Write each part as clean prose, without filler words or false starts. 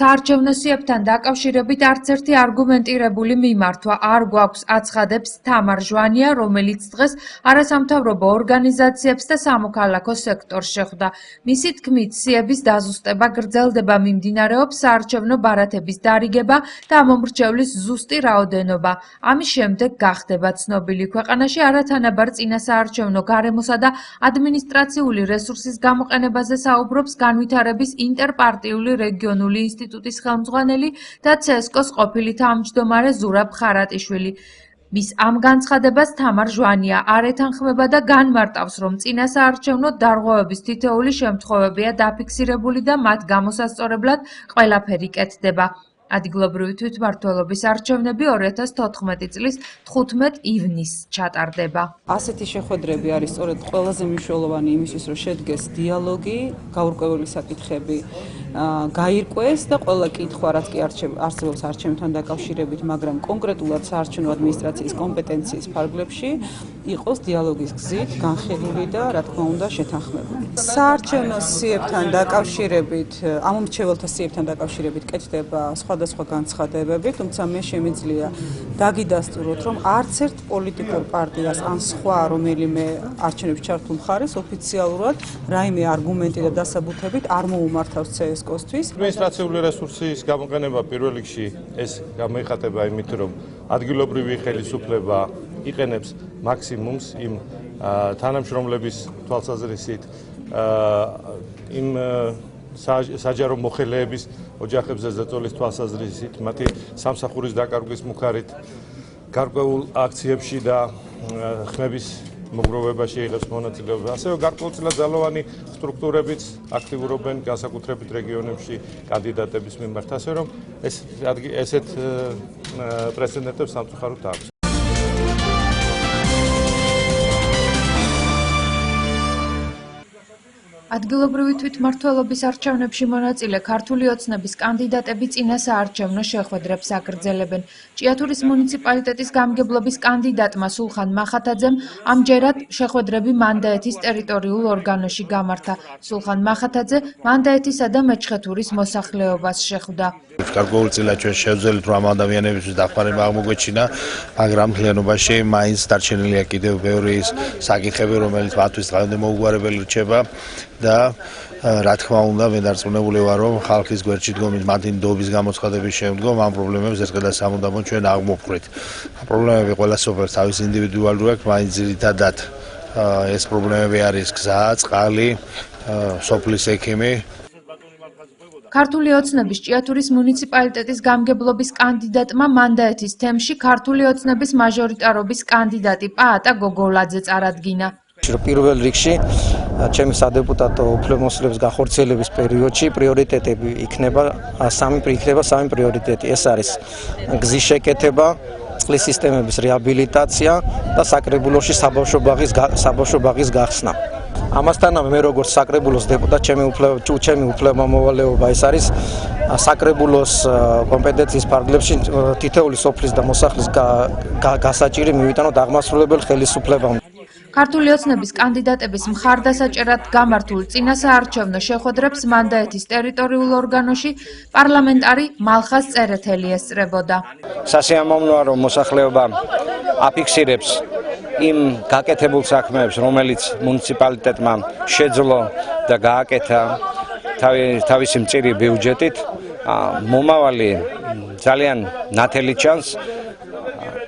საარჩევნო სიებთან დაკავშირებით არც ერთი არგუმენტირებული მიმართვა არ გვაქვს, აცხადებს თამარ ჟვანია, რომელიც დღეს არასამთავრობო ორგანიზაციებს და სამოქალაქო სექტორს შეხვდა. მისი თქმით, სიების დაზუსტება გრძელდება, მიმდინარეობს საარჩევნო ბარათების დარიგება და ამომრჩევლის ზუსტი რაოდენობა. ამის შემდეგ გახდება ცნობილი. ქვეყანაში არათანაბარ წინასაარჩევნო გარემოსა და ადმინისტრაციული რესურსის გამოყენებაზე საუბრობს განვითარების ინტერპარტიული რეგიონული ინსტიტუტის ხელმძღვანელი და CSKO-ს ყოფილი თავმჯდომარე ზურაბ ხარატიშვილი. მის ამ განცხადებას თამარ ჟვანია არ ეთანხმება და განმარტავს, რომ წინასაარჩევნო დარღვევების თითოეული შემთხვევებია დაფიქსირებული და მათ გამოსასწორებლად ყველაფერი კეთდება. ადგილობრივი თვითმმართველობის არჩევნები 2014 წლის 15 ივნისს ჩატარდება. ასეთი შეხვედრები არის სწორედ ყველაზე მნიშვნელოვანი იმისთვის, რომ შედგეს დიალოგი, გაურკვეველი საკითხები გაირკვეს და ყველა კითხვა, რაც კი არსებობს არჩევნებთან დაკავშირებით, მაგრამ კონკრეტულად საარჩევნო ადმინისტრაციის კომპეტენციის ფარგლებში იყოს დიალოგის გზით განხილული და რა თქმა უნდა შეთანხმებული. საარჩევნო სიებთან დაკავშირებით, ამომრჩეველთა სიებთან დაკავშირებით კეთდება სხვადასხვა განცხადებები, თუმცა მე შემიძლია დაგიდასტუროთ, რომ არც ერთ პოლიტიკურ პარტიას ან სხვა რომელიმე არჩევნებში ჩართულ მხარეს ოფიციალურად რაიმე არგუმენტი და დასაბუთებით არ მოუმართავს CSKO-სთვის. ადმინისტრაციული რესურსის გამოყენება პირველ რიგში ეს გამოიხატება იმით, რომ ადგილობრივი ხელისუფლება იყენებს მაქსიმუმს იმ თანამშრომლების თვალსაზრისით, იმ საჯარო მოხელეების ოჯახებზე ზეწოლის თვალსაზრისით, მათი სამსახურის დაკარგვის მუხარით, გარკვეულ აქციებში და ხმების მოგროვებაში იღებს მონაწილეობა. ასევე გარკვეულწილად ძალოვანი სტრუქტურებიც აქტიურობენ განსაკუთრებით რეგიონებში კანდიდატების მიმართ, ასე რომ ესეთ პრეცედენტებს სამწუხაროდ აქვს. ადგილობრივი თვითმმართველობის არჩევნებში მონაწილე ქართული ოცნების კანდიდატები წინასაარჩევნო შეხვედრებს აგრძელებენ. ჭიათურის მუნიციპალიტეტის გამგებლობის კანდიდატმა სულხან მახათაძემ ამჯერად შეხვედრები მანდაეთის ტერიტორიულ ორგანოში გამართა. სულხან მახათაძე მანდაეთისა და მეჩხეთურის მოსახლეობას შეხვდა. გარკვეულწილად ჩვენ შევძელით, რომ ამ ადამიანებისთვის დახმარება აღმოგვეჩინა, მაგრამ მთლიანობაში მაინც დარჩენილია კიდევ ბევრი საკითხები, რომელიც მათთვის დღემდე მოუგვარებელი რჩება და რა თქმა უნდა, მე დარწმუნებული ვარ, რომ ხალხის გვერდში დგომის მათი ნდობის გამოცხადების შემდგომ ამ პრობლემებს ერთხელ და სამუდამოდ ჩვენ აღმოვხვრით. პრობლემები ყველა სოფელს თავის ინდივიდუალური აქვს, მაინც ძირითადად ეს პრობლემები არის გზა, წყალი, სოფლის ექიმი. ქართული ოცნების ჭიათურის მუნიციპალიტეტის გამგებლობის კანდიდატმა მანდაეთის თემში ქართული ოცნების მაჟორიტარობის კანდიდატი პაატა გოგოლაძე წარადგინა. პირველ რიგში ჩემი სადეპუტატო უფლებამოსილების განხორციელების პერიოდში პრიორიტეტები იქნება სამი პრიორიტეტი. ეს არის გზის შეკეთება, წყლის სისტემების რეაბილიტაცია და საკრებულოში საბავშვო ბაღის გახსნა. ამასთანავე მე როგორც საკრებულოს დეპუტატი ჩემი უფლებამოვალეობა ეს არის საკრებულოს კომპეტენციის ფარგლებში თითოეული სოფლის და მოსახლის გასაჭირი მივიტანოთ აღმასრულებელ ხელისუფლებამ. ქართული ოცნების კანდიდატების მხარდასაჭერად გამართულ წინასაარჩევნო შეხვედრებს მანდაეთის ტერიტორიულ ორგანოში პარლამენტარი მალხაზ წერეთელი ესწრებოდა. სასიამოვნოა, რომ მოსახლეობა აფიქსირებს იმ გაკეთებულ საქმეებს, რომელიც მუნიციპალიტეტმა შეძლო და გააკეთა თავისი მწირი ბიუჯეტით. მომავალი ძალიან ნათელი ჩანს.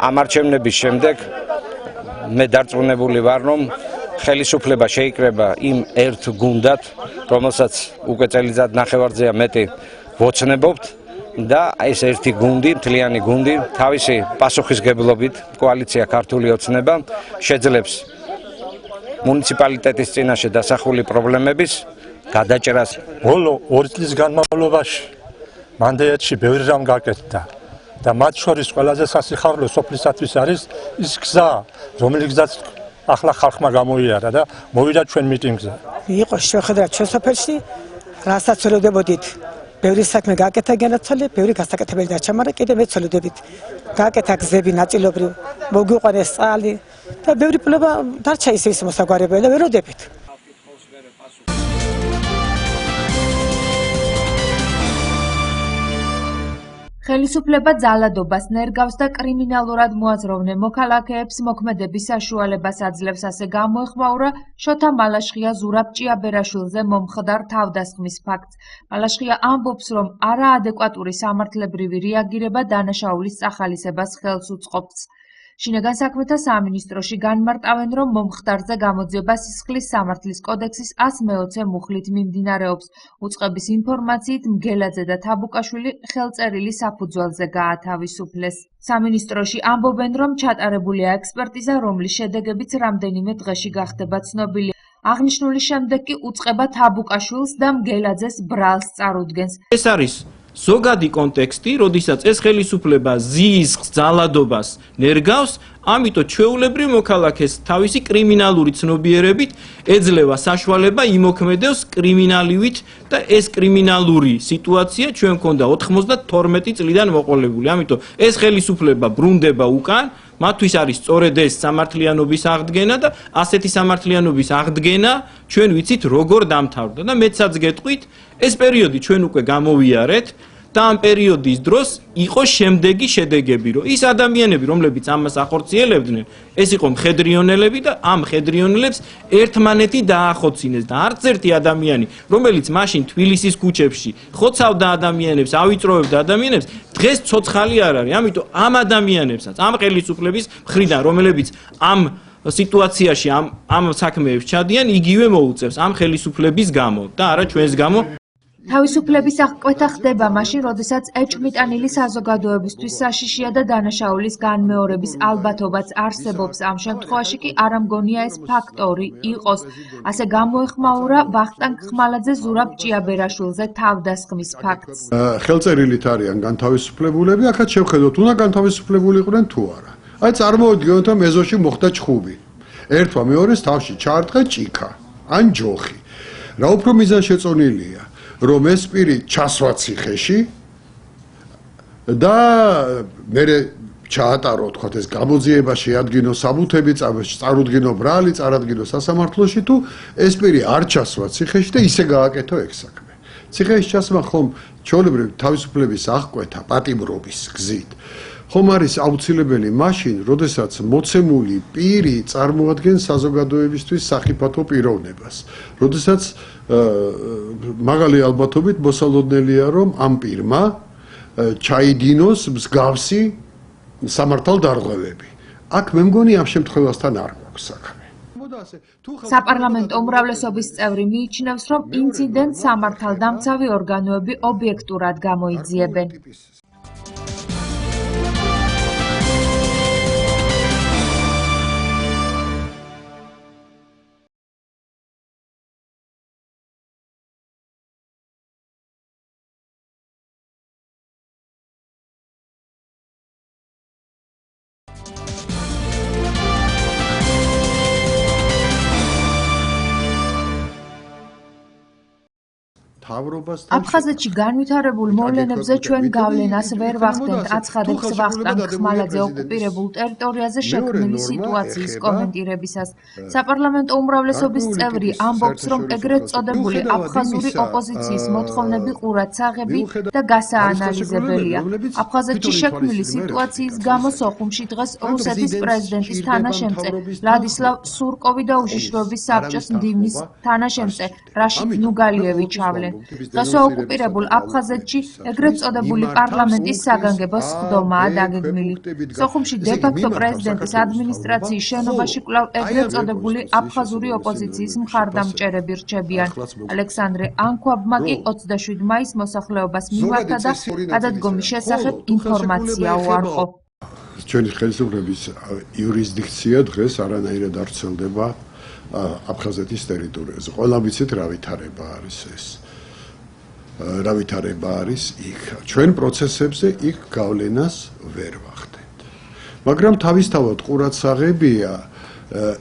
ამ არჩევნების შემდეგ მე დარწმუნებული ვარ, რომ ხელისუფლება შეიკრება იმ ერთ გუნდად, რომელსაც უკვე წელიწად ნახევარზეა მეტი ვოცნებობთ და ეს ერთი გუნდი, მთლიანი გუნდი, თავისი პასუხისგებლობით კოალიცია ქართული ოცნება შეძლებს მუნიციპალიტეტის წინაშე დასახული პრობლემების გადაჭრას. ბოლო 2 წლის განმავლობაში მანდაეთში ბევრი რამ გაკეთდა. და მათ შორის ყველაზე სასიხარულო სოფლისათვის არის ის გზა, რომელიც გზაც ახლა ხალხმა გამოიარა და მოვიდა ჩვენ მიტინგზე. იყო შეხვედრა ჩვენ სოფელში, რასაც ველოდებოდით, ბევრი საქმე გააკეთა განაცვალე, ბევრი გასაკეთებელი დარჩა, მაგრამ კიდევ ვეცოლოდებით. გააკეთა გზები ნაწილობრივ, მოგვიყვანეს წყალი და ბევრი პრობლემა დარჩა ის მოსაგვარებელი და ველოდებით. ხელისუფლება ძალადობას ნერგავს და კრიმინალურად მოაზროვნე მოქალაქეებს მოქმედების საშუალებას აძლევს, ასე გამოეხმაურა შოთა მალაშხია ზურაბ ჭიაბერაშვილზე მომხდარ თავდასხმის ფაქტს. მალაშხია ამბობს, რომ არაადეკვატური სამართლებრივი რეაგირება დანაშაულის წახალისებას ხელს უწყობს. შინაგან საქმეთა სამინისტროში განმარტავენ, რომ მომხდარზე გამოძიება სისხლის სამართლის კოდექსის 120 მუხლით მიმდინარეობს. უწყების ინფორმაციით მგელაძე და თაბუკაშვილი ხელწერილი საფუძველზე გაათავისუფლეს. სამინისტროში ამბობენ, რომ ჩატარებულია ექსპერტიზა, რომლის შედეგებიც რამდენიმე დღეში გახდება ცნობილი. აღნიშნული შემდეგ კი უწყება თაბუკაშვილს და მგელაძეს ბრალს წარუდგენს. ეს არის ზოგადი კონტექსტი, როდესაც ეს ხელისუფლება ზიისხს, ძალადობას ნერგავს, ამიტომ ჩვეულებრივ მოქალაქეს თავისი კრიმინალური ცნობიერებით ეძლევა საშუალება იმოქმედოს კრიმინალივით და ეს კრიმინალური სიტუაცია ჩვენ მქონდა 92 წლიდან მოყოლებული. ამიტომ ეს ხელისუფლება ბრუნდება უკან, მათთვის არის სწორედ ეს სამართლიანობის აღდგენა და ასეთი სამართლიანობის აღდგენა ჩვენ ვიცით როგორ დამთავრდა და მეცაც გეტყვით, ეს პერიოდი ჩვენ უკვე გამოვიარეთ და ამ პერიოდის დროს იყო შემდეგი შედეგები, რომ ის ადამიანები, რომლებიც ამას ახორციელებდნენ, ეს იყო მხედრიონელები და ამ მხედრიონელებს ერთმანეთი დაახოცინეს და არც ერთი ადამიანი, რომელიც მაშინ თბილისის ქუჩებში ხოცავდა ადამიანებს, ავიწროვებდა ადამიანებს, დღეს ცოცხალი არ არის. ამიტომ ამ ადამიანებსაც, ამ ხელისუფლების მხრიდან, რომლებიც ამ სიტუაციაში ამ საქმეებს ჩადიან, იგივე მოუწევს ამ ხელისუფლების გამო და არა ჩვენს გამო. თავისუფლების აღკვეთა ხდება მაშინ, როდესაც ეჭვმიტანილი საზოგადოებისთვის საშიშია და დანაშაულის განმეორების ალბათობაც არსებობს. ამ შემთხვევაში კი არ ამგონია ეს ფაქტორი იყოს. ასე გამოეხმაურა ვახტანგ ხმალაძე ზურაბ ჭიაბერაშვილზე თავდასხმის ფაქტს. ხელწერილით არიან განთავისუფლებულები, ახაც შევხედოთ, უნდა განთავისუფლებული იყვნენ თუ არა. აი წარმოვიდგინოთ, რომ ეზოში მოხდა ჩხუბი. ერთმა მეორეს თავში ჩაარტყა ჭიქა ან ჯოხი. რა უფრო მიზანშეწონილია, რომ ეს პირი ჩასვა ციხეში და მე ჩაატარო, თქვათ, ეს გამოძიება შეადგინო საბუთები, წარუდგინო ბრალი, წარადგინო სასამართლოში, თუ ეს პირი არ ჩასვა ციხეში და ისე გააკეთო ეგ საქმე. ციხეში ჩასვა ხომ ჩვეულებრივ თავისუფლების აღკვეთა პატიმრობის გზით ხომ არის აუცილებელი მაშინ, როდესაც მოცემული პირი წარმოადგენს საზოგადოებისთვის სახიფათო პიროვნებას. როდესაც მაგალი ალბათობით მოსალოდნელია, რომ ამ პირმა ჩაიდინოს მსგავსი სამართალდარღვევები. აქ მე მგონი ამ შემთხვევასთან არ გვაქვს საქმე. საპარლამენტო უმრავლესობის წევრი მიიჩნევს, რომ ინციდენტს სამართალდამცავი ორგანოები ობიექტურად გამოიძიებენ. აფხაზეთში განვითარებულ მოვლენებზე ჩვენ გავლენას ვერ ვახდენთ, აცხადებს ვახტანგ ხმალაძე ოკუპირებულ ტერიტორიაზე შექმნილი სიტუაციის კომენტირებისას. საპარლამენტო უმრავლესობის წევრი ამბობს, რომ ეგრეთ წოდებული აფხაზური ოპოზიციის მოთხოვნები ყურადსაღები და გასაანალიზებელია. აფხაზეთში შექმნილი სიტუაციის გამო სოხუმში დღეს რუსეთის პრეზიდენტის თანაშემწე ვლადისლავ სურკოვი და უშიშროების საბჭოს მდივნის თანაშემწე რაშიდ ნუგალიევი ჩავლენ. დღესვე ოკუპირებულ აფხაზეთში ეგრეთ წოდებული პარლამენტის საგანგებო სხდომაა დაგეგმილი. სოხუმში დე-ფაქტო პრეზიდენტის ადმინისტრაციის შენობაში კვლავ ეგრეთ წოდებული აფხაზური ოპოზიციის მხარდამჭერები რჩებიან. ალექსანდრე ანქვაბმა კი 27 მაისს მოსახლეობას მივართა და გადადგომის შესახებ ინფორმაცია უარყო. ჩვენი ხელისუფლების იურისდიქცია დღეს არანაირად არ ვრცელდება აფხაზეთის ტერიტორიაზე. ყველა ვიცით რა ვითარება არის ეს. რა ვითარება არის იქ. ჩვენ პროცესებზე იქ გავლენას ვერ ვახდენთ. მაგრამ თავისთავად ყურადსაღებია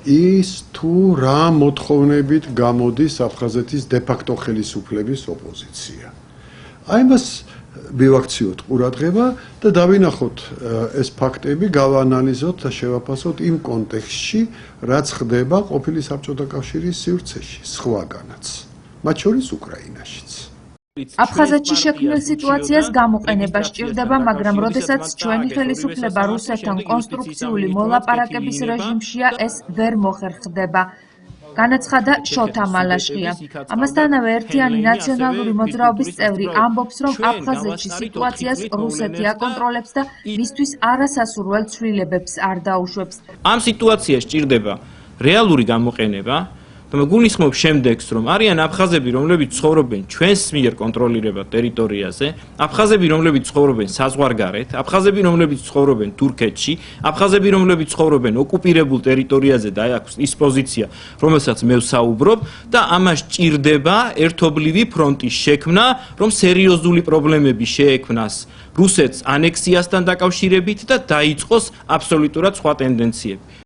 ის თუ რა მოთხოვნებით გამოდის აფხაზეთის დე-ფაქტო ხელისუფლების ოპოზიცია. აი მას მივაქციოთ ყურადღება და დავინახოთ ეს ფაქტები, გავაანალიზოთ და შევაფასოთ იმ კონტექსტში, რაც ხდება ყოფილი საბჭოთა კავშირის სივრცეში, სხვაგანაც, მათ შორის უკრაინაშიც. აფხაზეთში შექმნილ სიტუაციას გამოყენება სჭირდება, მაგრამ როდესაც ჩვენი ხელისუფლება რუსეთთან კონსტრუქციული მოლაპარაკების რეჟიმშია, ეს ვერ მოხერხდება. განაცხადა შოთა მალაშხია. ამასთანავე ერთიანი ნაციონალური მოძრაობის წევრი ამბობს, რომ აფხაზეთში სიტუაციას რუსეთი აკონტროლებს და მისთვის არასასურველ ცვლილებებს არ დაუშვებს. ამ სიტუაციაში სჭირდება რეალური გამოყენება და გულისხმობ შემდეგს, რომ არიან აფხაზები, რომლებიც ცხოვრობენ ჩვენს მიერ კონტროლირებად ტერიტორიაზე, აფხაზები, რომლებიც ცხოვრობენ საზღვარგარეთ, აფხაზები, რომლებიც ცხოვრობენ თურქეთში, აფხაზები, რომლებიც ცხოვრობენ ოკუპირებულ ტერიტორიაზე და აქვს ის პოზიცია, რომელსაც მე ვსაუბრობ და ამას სჭირდება ერთობლივი ფრონტის შექმნა, რომ სერიოზული პრობლემები შეექმნას რუსეთს ანექსიასთან დაკავშირებით და დაიწყოს აბსოლუტურად სხვა ტენდენციები.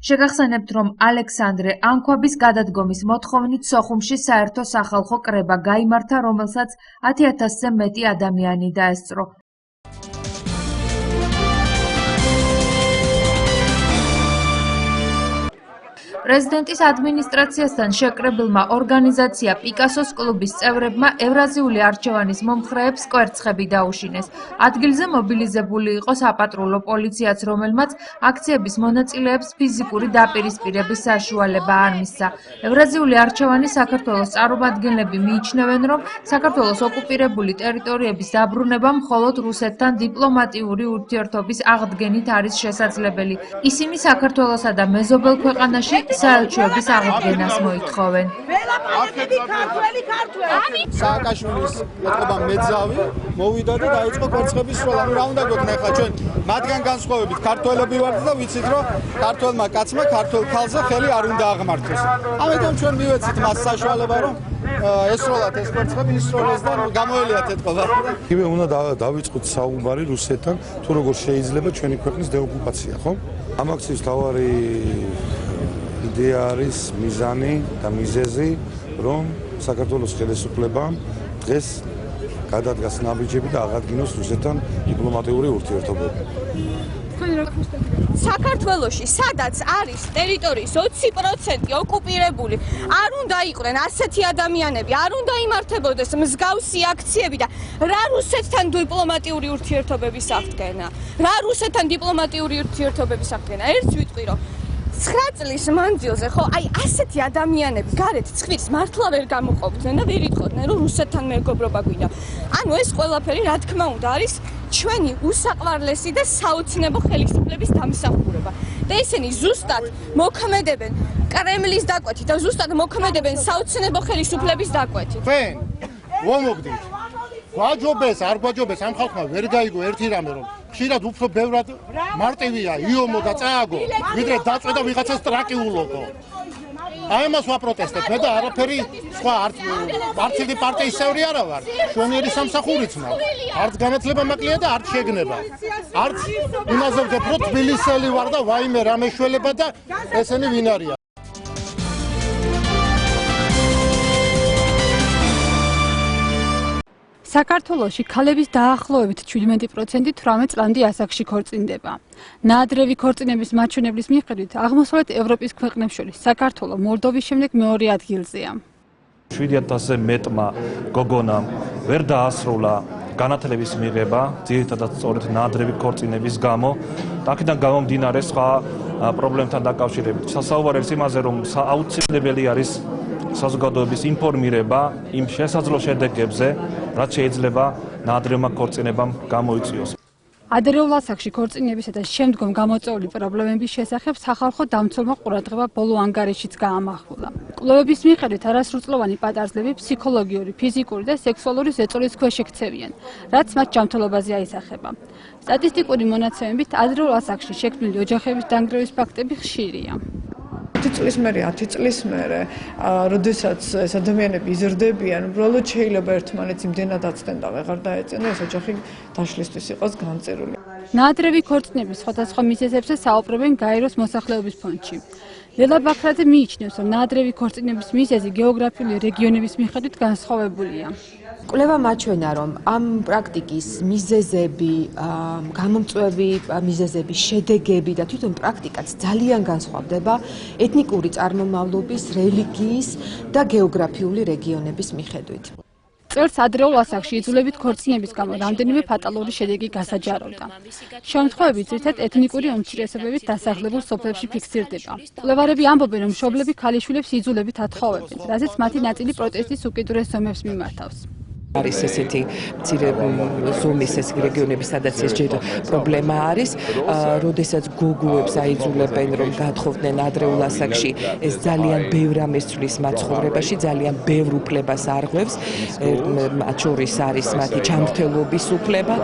შეგახსენებთ, რომ ალექსანდრე ანქვაბის გადადგომის მოთხოვნით სოხუმში საერთო სახალხო კრება გაიმართა, რომელსაც 10,000-ზე მეტი ადამიანი დაესწრო. პრეზიდენტის ადმინისტრაციასთან შეკრებილმა ორგანიზაცია პიკასოს კლუბის წევრებმა ევრაზიული არჩევანის მომხრეებს კვერცხები დაუშინეს. ადგილზე მობილიზებული იყო საპატრულო პოლიციაც, რომელმაც აქციების მონაწილეებს ფიზიკური დაპირისპირების საშუალება არ მისცა. ევრაზიული არჩევანის საქართველოს წარმომადგენლები მიიჩნევენ, რომ საქართველოს ოკუპირებული ტერიტორიების დაბრუნება მხოლოდ რუსეთთან დიპლომატიური ურთიერთობის აღდგენით არის შესაძლებელი. ისინი საქართველოსა და მეზობელ ქვეყანაში საელჩოების აღდგენას მოითხოვენ. სააკაშვილის ეთყობა მეძავი მოვიდა და დაიწყო კვერცხების სროლა. რა უნდა გქონდა ახლა ჩვენ მათგან განსხვავებით ქართველები ვართ და ვიცით რომ ქართველმა კაცმა ქართველ ქალზე ხელი არ უნდა აღმართოს. ამიტომ ჩვენ მივეცით მას საშუალება რომ ესროლათ ეს კვერცხები ისროლეს და გამოელიათ ეთყობა. იგივე უნდა დავიწყოთ საუბარი რუსეთთან თუ როგორ შეიძლება ჩვენი ქვეყნის დეოკუპაცია, ხო? ამ აქციის თავარი იდეა არის მიზანი და მიზეზი, რომ საქართველოს ხელისუფლებამ დღეს გადადგას ნაბიჯები და აღადგინოს რუსეთთან დიპლომატიური ურთიერთობები. საქართველოში, სადაც არის ტერიტორიის 20% ოკუპირებული, არ უნდა იყვნენ ასეთი ადამიანები, არ უნდა იმართებოდეს მსგავსი აქციები და რა რუსეთთან დიპლომატიური ურთიერთობების აღდგენა. ერთს ვიტყვი, რომ 9 წლის მანძილზე ხო აი ასეთი ადამიანები გარეთ ცხვირს მართლა ვერ გამოყოფდნენ და ვერ იტყოდნენ რომ რუსეთთან მეგობრობა გვინდა. ანუ ეს ყველაფერი რა თქმა უნდა არის ჩვენი უსაყვარლესი და საოცნებო ხელისუფლების დამსახურება. და ისინი ზუსტად მოქმედებენ კრემლის დაკვეთით და ზუსტად მოქმედებენ საოცნებო ხელისუფლების დაკვეთით. ჩვენ ვომოგდით. გვაჯობეს, არ გვაჯობეს ამ ხალხმა ვერ გაიგო ერთი რამე რომ ხშირად უფრო ბევრად მარტივია იომო და წააგო, ვიდრე დაწვე და ვიღაცას ტრაკიულობო. აი ამას ვაპროტესტებ მე და არაფერი სხვა არც ერთი პარტიის წევრი არა ვარ. შვენიერი სამსახურიც მაქვს. არც განათლება მაკლია და არც შეგნება. არც იმაზე ვძებ რომ თბილისელი ვარ და ვაიმე რა მეშველება და ესენი ვინ არიან. საქართველოში ქალების დაახლოებით 17% 18 წლამდე ასაკში ქორწინდება. ნაადრევი ქორწინების მაჩვენებლის მიხედვით აღმოსავლეთ ევროპის ქვეყნებს შორის საქართველო მოლდოვის შემდეგ მეორე ადგილზეა. 7,000-ზე მეტმა გოგონამ ვერ დაასრულა განათლების მიღება, ძირითადად სწორედ ნაადრევი ქორწინების გამო, აქედან გამომდინარე სხვა პრობლემთან დაკავშირებით. საუბარი არის იმაზე, რომ აუცილებელი არის საზოგადოების ინფორმირება იმ შესაძლო შედეგებზე, რაც შეიძლება ნაადრევმა ქორწინებამ გამოიწვიოს. ადრეულ ასაკში ქორწინებისა და შემდგომ გამოწვეული პრობლემების შესახებ სახალხო დამცველმა ყურადღება ბოლო ანგარიშიც გაამახვილა. კვლევების მიხედვით არასრულწლოვანი პატარძლები ფსიქოლოგიური, ფიზიკური და სექსუალური ზეწოლის ქვეშ ექცევიან, რაც მათ ჯანმრთელობაზე აისახება. სტატისტიკური მონაცემებით ადრეულ ასაკში შექმნილი ოჯახების დანგრევის ფაქტები ხშირია. 10 წლის მერე, 10 წლის მერე, როდესაც ეს ადამიანები იზრდებიან, უბრალოდ შეიძლება ერთმანეთს იმდენად აცდენ და ვეღარ დაეწენა, ეს ოჯახი დაშლისთვის იყოს განწერული. ნაადრევი ქორწინების სხვადასხვა მიზეზებზე საუბრობენ გაეროს მოსახლეობის ფონდში. ლელა ბაქრაძე მიიჩნევს, რომ ნაადრევი ქორწინების მიზეზი გეოგრაფიული რეგიონების მიხედვით განსხვავებულია. კვლევა მაჩვენა, რომ ამ პრაქტიკის მიზეზები, გამომწვევი მიზეზები, შედეგები და თვითონ პრაქტიკაც ძალიან განსხვავდება ეთნიკური წარმომავლობის, რელიგიის და გეოგრაფიული რეგიონების მიხედვით. წელს ადრეულ ასაკში იძულებით ქორწინების გამო რამდენიმე ფატალური შედეგი გასაჯაროვდა. შემთხვევები ძირითადად ეთნიკური უმცირესობების დასახლებულ სოფლებში ფიქსირდება. მკვლევარები ამბობენ, რომ მშობლები ქალიშვილებს იძულებით ათხოვებენ, რაზეც მათი ნაწილი პროტესტის უკიდურეს ზომებს მიმართავს. არის ესეთი მცირე ზომის ეს რეგიონები, სადაც ეს ჯერ პრობლემა არის, როდესაც გოგოებს აიძულებენ, რომ გათხოვდნენ ადრეულ ასაკში, ეს ძალიან ბევრ ამას ცვლის მათ ცხოვრებაში, ძალიან ბევრ უფლებას არღვევს, მათ შორის არის მათი ჯანმრთელობის უფლება,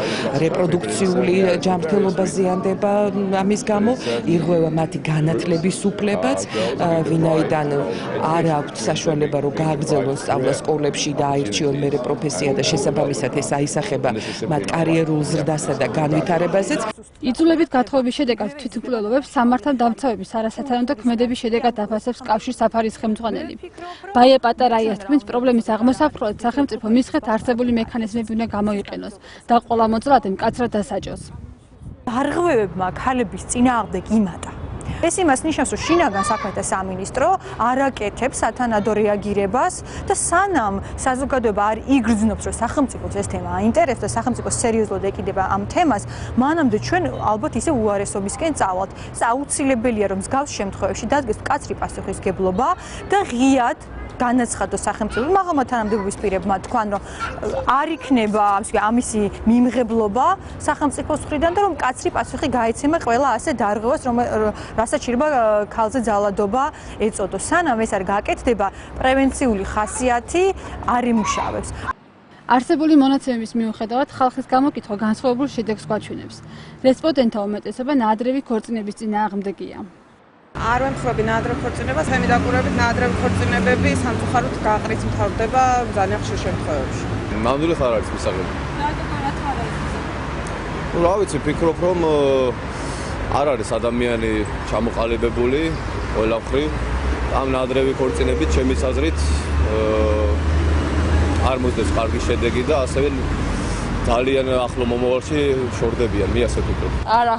რეპროდუქციული ჯანმრთელობა ზიანდება ამის გამო, ირღვევა მათი განათლების უფლებაც, ვინაიდან არ აქვთ საშუალება, რომ გააგრძელონ სწავლა სკოლებში და აირჩიონ მერე პროფესია და შესაბამისად ეს აისახება მათ კარიერულ ზრდასა და განვითარებაზეც. იძულებით გათხოვების შედეგად თვითმკვლელობებს სამართალ დამცავების არასათანადო ქმედების შედეგად დაფასებს კავშირ საფარის ხელმძღვანელი. ბაია პატარაია თქმის, პრობლემის აღმოსაფრთხებლად სახელმწიფო მისხეთ არსებული მექანიზმები უნდა გამოიყენოს და ყველა მოძრაობამ მკაცრად დასაჯოს. არღვევებმა ქალების წინააღმდეგ იმატა. ეს იმას ნიშნავს, რომ შინაგან საქმეთა სამინისტრო არ აკეთებს სათანადო რეაგირებას და სანამ საზოგადოება არ იგრძნობს, რომ სახელმწიფოს ეს თემა აინტერესებს და სახელმწიფო სერიოზულად ეკიდება ამ თემას, მანამდე ჩვენ ალბათ ისე უარესობისკენ წავალთ. ეს აუცილებელია, რომ მსგავს შემთხვევებში დადგეს მკაცრი პასუხისგებლობა და ღიად განაცხადოს სახელმწიფო მაღალმა თანამდებობის პირებმა თქვან, რომ არ იქნება ამისი მიმღებლობა სახელმწიფოს მხრიდან და რომ მკაცრი პასუხი გაეცემა ყველა ასე დარღვევას, რასაც შეიძლება ქალზე ძალადობა ეწოდოს. სანამ ეს არ გაკეთდება, პრევენციული ხასიათი არ იმუშავებს. არსებული მონაცემების მიუხედავად ხალხის გამოკითხვა განსხვავებულ შედეგს გვაჩვენებს. რესპონდენტთა უმეტესობა ნაადრევი ქორწინების წინააღმდეგია. არ ვემხრობი ნაადრევ ქორწინებას, ამი დაკვირვებით ნაადრევი ქორწინებები სამწუხაროდ გაყრით მთავრდება ძალიან ხშირ შემთხვევებში. ნამდვილად არ არის მისაღები. რა ვიცი, ფიქრობ, რომ არ არის ადამიანი ჩამოყალიბებული ყველა მხრივ ამ ნაადრევი ქორწინებით, ჩემის აზრით არ მოძდეს კარგი შედეგი და ასევე ძალიან ახლო მომავალში შორდებიან, მე ასე ვფიქრობ. არა.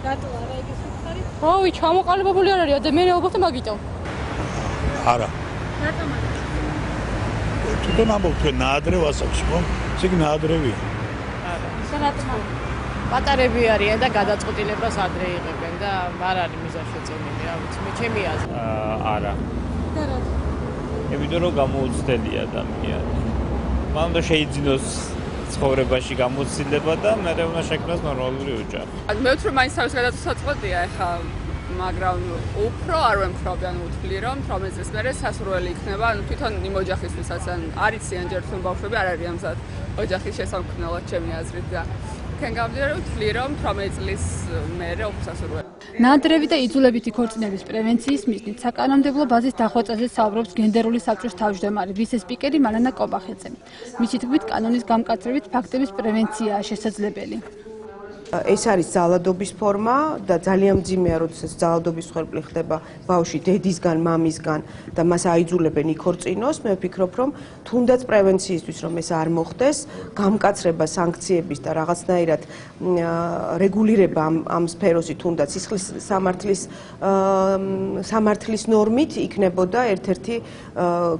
რატო არა ეგეც ვიხარი? რავი, ჩამოყალიბებული არ არის ადამიანი ალბათ მაგიტომ. არა. რატომ არა? თვითონ ამბობ თქვენ ნაადრევ ასაკში, ხო? ისე ნაადრევია. არა. ისე რატომ არა? პატარები არიან და გადაწყვეტილებას ადრე იღებენ და არ არის მიზანშეწონილი, რა ვიცი, მე ჩემი აზრი. არა. და რა? იმიტომ რომ გამოუცდელი ადამიანი. მან უნდა შეიძინოს ცხოვრებაში გამოცდილება და მე უნდა შექმნას ნორმალური ოჯახი. მე ვთქვი, მაინც თავის გადაწყვეტია ეხლა, მაგრამ უფრო არ ვემხრობი, ანუ ვთვლი, რომ 18 წლის მერე სასურველი იქნება, ანუ თვითონ იმ ოჯახისთვისაც, ან არიციან ჯერ თვითონ ბავშვები არ არის ამზად ოჯახის შესამქმნელად ჩემი აზრით და თქვენ გამძლეობთ ვთვლი, რომ 18 წლის მერე უფრო სასურველი. ნაადრევი და იძულებითი ქორწინების პრევენციის მიზნით საკანონმდებლო ბაზის დახვეწაზე საუბრობს გენდერული საბჭოს თავმჯდომარე ვიცე-სპიკერი მალანა კობახეძე. მისი თქმით, კანონის გამკაცრებით ფაქტების პრევენციაა შესაძლებელი. ეს არის ძალადობის ფორმა და ძალიან მძიმეა, როდესაც ძალადობის მსხვერპლი ხდება ბავშვი დედისგან, მამისგან და მას აიძულებენ იქორწინოს. მე ვფიქრობ, რომ თუნდაც პრევენციისთვის, რომ ეს არ მოხდეს, გამკაცრება სანქციების და რაღაცნაირად რეგულირება ამ სფეროსი თუნდაც სისხლის სამართლის ნორმით იქნებოდა ერთ-ერთი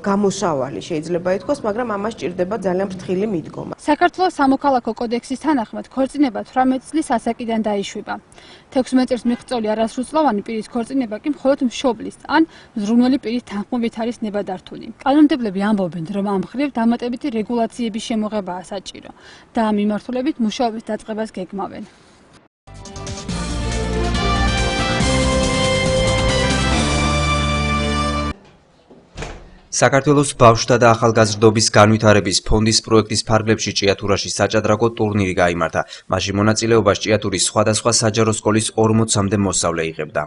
გამოსავალი, შეიძლება ითქვას, მაგრამ ამას სჭირდება ძალიან ფრთხილი მიდგომა. საქართველოს სამოქალაქო კოდექსის თანახმად ქორწინება 18 წლის ასაკიდან დაიშვება. 16 წელს მიღწეული არასრულწლოვანი პირის ქორწინება კი მხოლოდ მშობლის ან მზრუნველი პირის თანხმობით არის ნებადართული. კანონმდებლები ამბობენ, რომ ამ მხრივ დამატებითი რეგულაციების შემოღებაა საჭირო და ამ მიმართულებით მუშაობის დაწყებას გეგმავენ. საქართველოს ბავშვთა და ახალგაზრდობის განვითარების ფონდის პროექტის ფარგლებში ჭიათურაში საჭადრაკო ტურნირი გაიმართა. მასში მონაწილეობას ჭიათურის სხვადასხვა საჯარო სკოლის 40-მდე მოსწავლე იღებდა.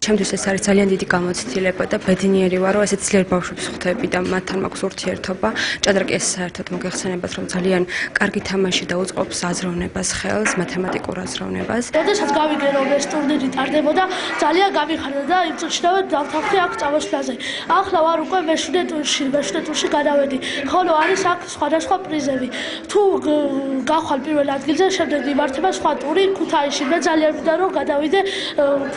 ჩემთვის ეს არის ძალიან დიდი გამოცდილება და ბედნიერი ვარ, რომ ესეთ ძლიერ ბავშვებს ხვდები და მათთან მაქვს ურთიერთობა. ჭადრაკი ეს საერთოდ მოგეხსენებათ, რომ ძალიან კარგი თამაში და უწყობს აზროვნებას, ხელს, მათემატიკურ აზროვნებას. როდესაც გავიგე, რომ ეს ტურნირი ტარდებოდა, ძალიან გამიხარდა და იმ წუთში დავთანხმდი აქ წამოსვლაზე. ახლა ვარ უკვე მეშვიდე ტურში გადავედი. ხოლო არის აქ სხვადასხვა პრიზები. თუ გავხვალ პირველ ადგილზე, შემდეგ იმართება სხვა ტური ქუთაისში. მე ძალიან მინდა რომ გადავიდე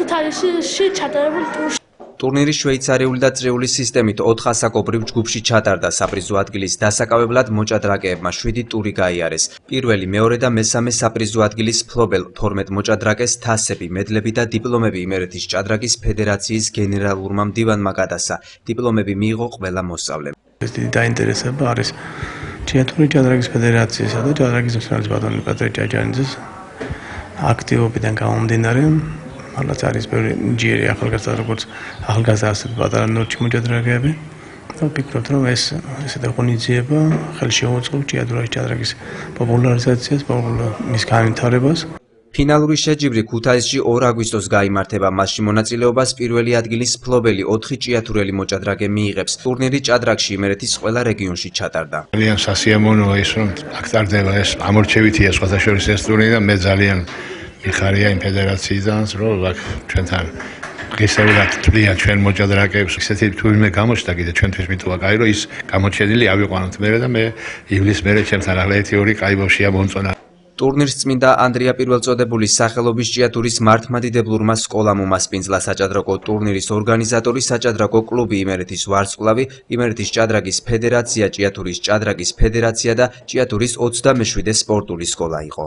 ქუთაისში ჩატარებულ ტურში. ტურნირი შვეიცარიული და წრიული სისტემით 4 ასაკობრივ ჯგუფში ჩატარდა. საპრიზო ადგილის დასაკავებლად მოჭადრაკეებმა 7 ტური გაიარეს. პირველი, მეორე და მესამე საპრიზო ადგილის მფლობელ 12 მოჭადრაკეს თასები, მედლები და დიპლომები იმერეთის ჭადრაკის ფედერაციის გენერალურმა მდივანმა გადასცა. დიპლომები მიიღო ყველა მოსწავლემ. ეს დიდი დაინტერესება არის ჭიათურის ჭადრაკის ფედერაციისა და ჭადრაკის მსახურის ბატონი პეტრე ჭაჭანიძის აქტივობიდან გამომდინარე, მართლაც არის ბევრი ნიჭიერი ახალგაზრდა, როგორც ახალგაზრდა ასეთ პატარა ნორჩი მოჭადრაკეები. და ვფიქრობთ, რომ ესეთი ღონისძიება ხელს შეუწყობს ჭიათურის ჭადრაკის პოპულარიზაციას, მის განვითარებას. ფინალური შეჯიბრი ქუთაისში 2 აგვისტოს გაიმართება. მასში მონაწილეობას პირველი ადგილის მფლობელი 4 ჭიათურელი მოჭადრაკე მიიღებს. ტურნირი ჭადრაკში იმერეთის ყველა რეგიონში ჩატარდა. ძალიან სასიამოვნოა ის, რომ აქ ტარდება ეს ამორჩევითია სხვათა შორის ეს ტურნირი და მე ძალიან მიხარია იმ ფედერაციიდან, რომ აქ ჩვენთან დღესდღეობით თვლიან ჩვენ მოჭადრაკეებს. ისეთი თურმე გამოჩნდა კიდე ჩვენთვის მიტოვა კაი, რომ ის გამოჩენილი ავიყვანოთ მე და მე ივლისს მერე ჩემთან ახლა 1-2 კაი ბავშვია მომწონა. ტურნირს წმინდა ანდრია პირველწოდებულის სახელობის ჭიათურის მართლმადიდებლურმა სკოლამ უმასპინძლა. საჭადრაკო ტურნირის ორგანიზატორი საჭადრაკო კლუბი იმერეთის ვარსკვლავი, იმერეთის ჭადრაკის ფედერაცია, ჭიათურის ჭადრაკის ფედერაცია და ჭიათურის 27 სპორტული სკოლა იყო.